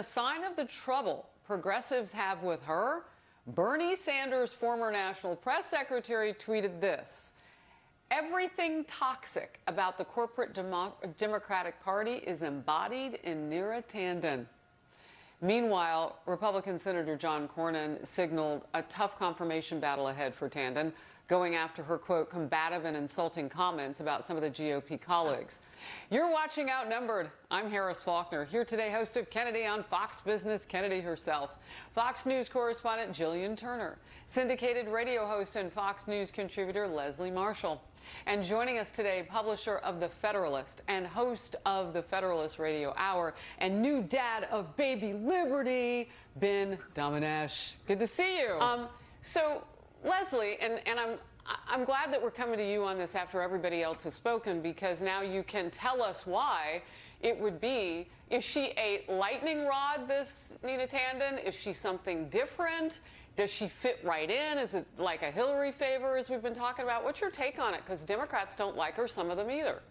a sign of the trouble progressives have with her, Bernie Sanders' former national press secretary tweeted this: "Everything toxic about the corporate Democratic Party is embodied in Neera Tanden." Meanwhile, Republican Senator John Cornyn signaled a tough confirmation battle ahead for Tanden, going after her, quote, combative and insulting comments about some of the GOP colleagues. You're watching Outnumbered. I'm Harris Faulkner, here today, host of Kennedy on Fox Business, Kennedy herself, Fox News correspondent Jillian Turner, syndicated radio host and Fox News contributor Leslie Marshall. And joining us today, publisher of The Federalist and host of the Federalist Radio Hour and new dad of baby Liberty, Ben Domenech. Good to see you. So, Leslie, and I'm glad that we're coming to you on this after everybody else has spoken, because now you can tell us why it would be. Is she a lightning rod, this Neera Tanden? Is she something different? Does she fit right in? Is it like a Hillary favor, as we've been talking about? What's your take on it? Because Democrats don't like her, some of them either.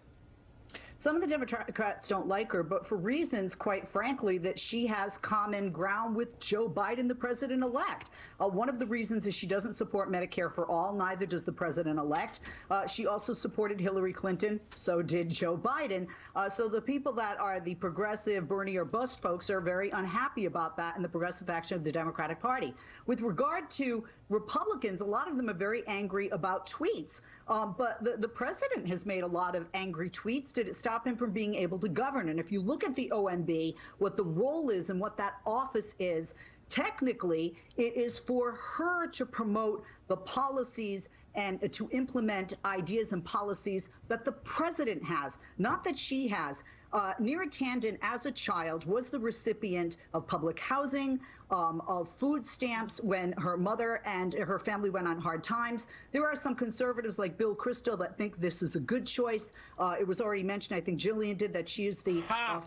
Some of the Democrats don't like her, but for reasons, quite frankly, that she has common ground with Joe Biden, the president-elect. One of the reasons is she doesn't support Medicare for all. Neither does the president-elect. She also supported Hillary Clinton. So did Joe Biden. So the people that are the progressive Bernie or bust folks are very unhappy about that in the progressive faction of the Democratic Party. With regard to Republicans, a lot of them are very angry about tweets. But the president has made a lot of angry tweets. Did it stop him from being able to govern? And if you look at the OMB, what the role is and what that office is, technically, it is for her to promote the policies and to implement ideas and policies that the president has, not that she has. Neera Tanden, as a child, was the recipient of public housing, of food stamps when her mother and her family went on hard times. There are some conservatives like Bill Kristol that think this is a good choice. It was already mentioned, I think Jillian did, that she is the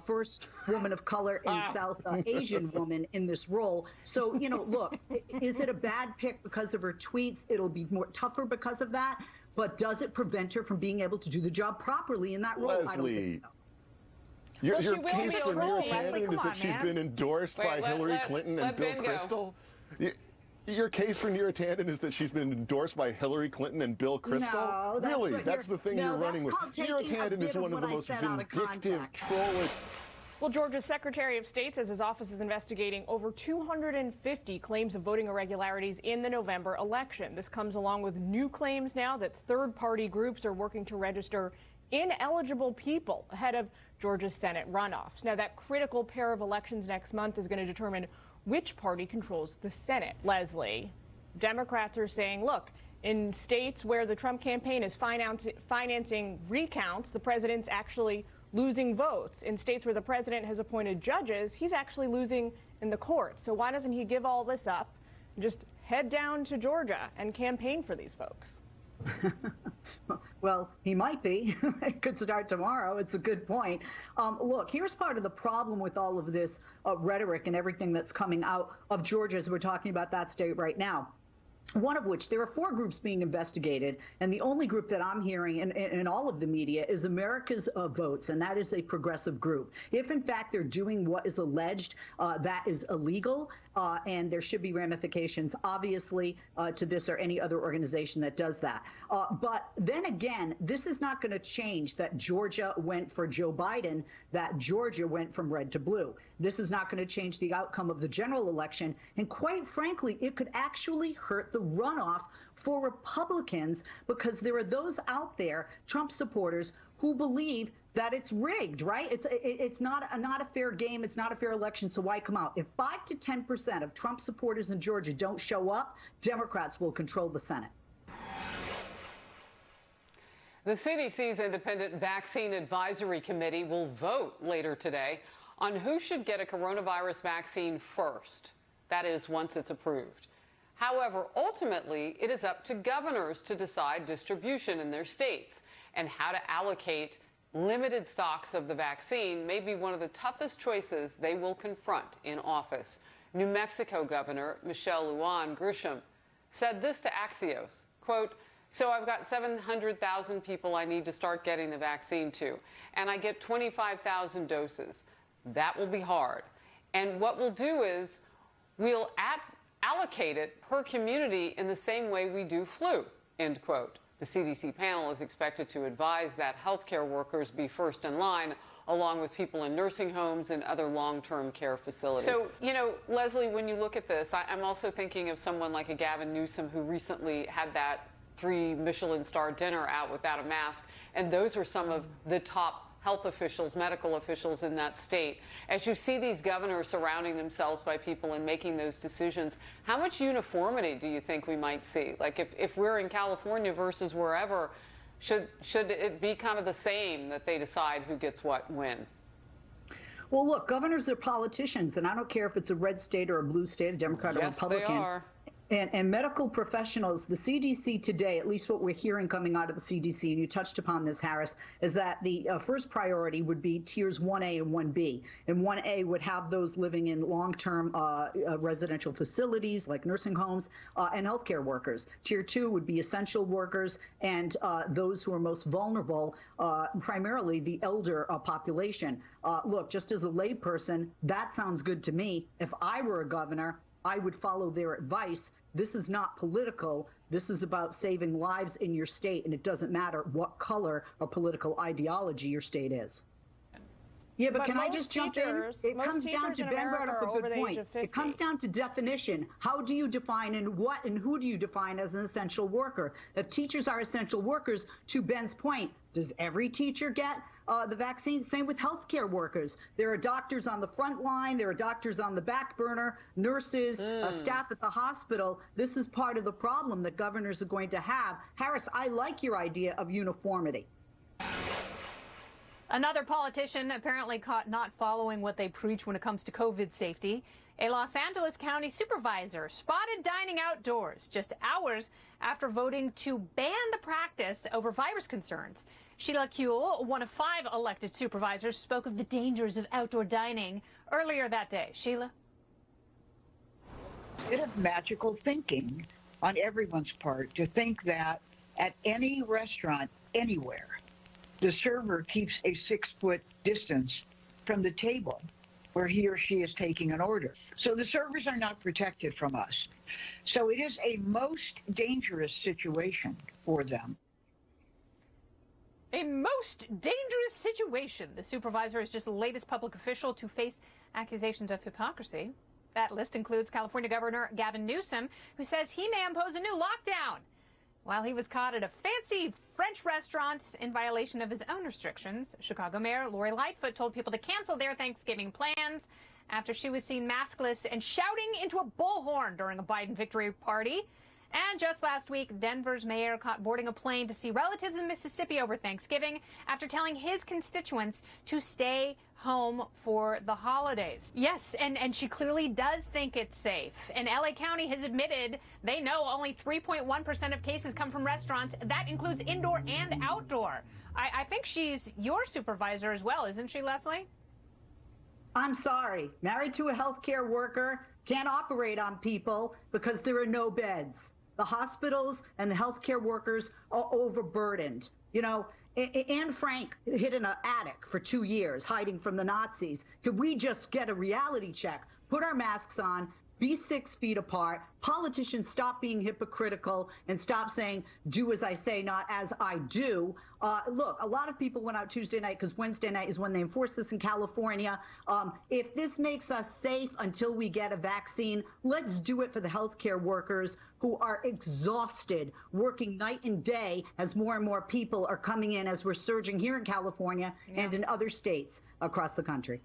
first woman of color and South Asian woman in this role. So, you know, look, is it a bad pick because of her tweets? It'll be more tougher because of that. But does it prevent her from being able to do the job properly in that role? Leslie. I don't think so. Your case for Neera Tanden is that she's been endorsed by Hillary Clinton and Bill Kristol? Your case for Neera Tanden is that she's been endorsed by Hillary Clinton and Bill Kristol? No, really? That's the thing you're running with. Neera Tanden is one of the most vindictive, trollish. Well, Georgia's Secretary of State says his office is investigating over 250 claims of voting irregularities in the November election. This comes along with new claims now that third-party groups are working to register ineligible people ahead of Georgia's Senate runoffs. Now, that critical pair of elections next month is going to determine which party controls the Senate. Leslie, Democrats are saying, look, in states where the Trump campaign is financing recounts, the president's actually losing votes. In states where the president has appointed judges, he's actually losing in the courts. So why doesn't he give all this up and just head down to Georgia and campaign for these folks? Well, he might be. It could start tomorrow. It's a good point. Look, here's part of the problem with all of this rhetoric and everything that's coming out of Georgia as we're talking about that state right now. One of which, there are 4 groups being investigated, and the only group that I'm hearing in all of the media is America's Votes, and that is a progressive group. If, in fact, they're doing what is alleged, that is illegal, and there should be ramifications, obviously, to this or any other organization that does that. But then again, this is not going to change that Georgia went for Joe Biden, that Georgia went from red to blue. This is not going to change the outcome of the general election, and quite frankly, it could actually hurt the runoff for Republicans, because there are those out there, Trump supporters, who believe that it's rigged, right? It's not a fair game. It's not a fair election. So why come out? If 5 to 10% of Trump supporters in Georgia don't show up, Democrats will control the Senate. The CDC's Independent Vaccine Advisory Committee will vote later today on who should get a coronavirus vaccine first. That is, once it's approved. However, ultimately, it is up to governors to decide distribution in their states, and how to allocate limited stocks of the vaccine may be one of the toughest choices they will confront in office. New Mexico Governor Michelle Lujan Grisham said this to Axios, quote, "So I've got 700,000 people I need to start getting the vaccine to, and I get 25,000 doses. That will be hard. And what we'll do is we'll allocate it per community in the same way we do flu, end quote. The CDC panel is expected to advise that healthcare workers be first in line, along with people in nursing homes and other long-term care facilities. So, Leslie, when you look at this, I'm also thinking of someone like a Gavin Newsom who recently had that 3 Michelin star dinner out without a mask, and those are some of the top health officials, medical officials in that state. As you see these governors surrounding themselves by people and making those decisions, how much uniformity do you think we might see? Like if we're in California versus wherever, should it be kind of the same that they decide who gets what when? Well, look, governors are politicians, and I don't care if it's a red state or a blue state, a Democrat or Republican. Yes, they are. And medical professionals, the CDC today, at least what we're hearing coming out of the CDC, and you touched upon this, Harris, is that the first priority would be tiers 1A and 1B. And 1A would have those living in long-term residential facilities like nursing homes and healthcare workers. Tier 2 would be essential workers and those who are most vulnerable, primarily the elder population. Look, just as a layperson, that sounds good to me. If I were a governor, I would follow their advice. This is not political. This is about saving lives in your state, and it doesn't matter what color or political ideology your state is. Yeah, but can I just jump in? It comes down to, Ben brought up a good point. It comes down to definition. How do you define and what and who do you define as an essential worker? If teachers are essential workers, to Ben's point, does every teacher get the vaccine? Same with healthcare workers. There are doctors on the front line. There are doctors on the back burner, nurses, staff at the hospital. This is part of the problem that governors are going to have. Harris, I like your idea of uniformity. Another politician apparently caught not following what they preach when it comes to COVID safety. A Los Angeles County supervisor spotted dining outdoors just hours after voting to ban the practice over virus concerns. Sheila Kuehl, one of 5 elected supervisors, spoke of the dangers of outdoor dining earlier that day. Sheila? A bit of magical thinking on everyone's part to think that at any restaurant anywhere, the server keeps a 6-foot distance from the table where he or she is taking an order. So the servers are not protected from us. So it is a most dangerous situation for them. A most dangerous situation. The supervisor is just the latest public official to face accusations of hypocrisy. That list includes California Governor Gavin Newsom, who says he may impose a new lockdown while he was caught at a fancy French restaurant in violation of his own restrictions. Chicago Mayor Lori Lightfoot told people to cancel their Thanksgiving plans after she was seen maskless and shouting into a bullhorn during a Biden victory party. And just last week, Denver's mayor caught boarding a plane to see relatives in Mississippi over Thanksgiving after telling his constituents to stay home for the holidays. Yes, and she clearly does think it's safe. And LA County has admitted they know only 3.1% of cases come from restaurants. That includes indoor and outdoor. I think she's your supervisor as well, isn't she, Leslie? I'm sorry. Married to a healthcare worker, can't operate on people because there are no beds. The hospitals and the healthcare workers are overburdened. You know, Anne Frank hid in an attic for 2 years, hiding from the Nazis. Could we just get a reality check, put our masks on, be 6 feet apart? Politicians stop being hypocritical and stop saying, do as I say, not as I do. Look, a lot of people went out Tuesday night because Wednesday night is when they enforce this in California. If this makes us safe until we get a vaccine, let's do it for the healthcare workers who are exhausted, working night and day as more and more people are coming in, as we're surging here in California and in other states across the country.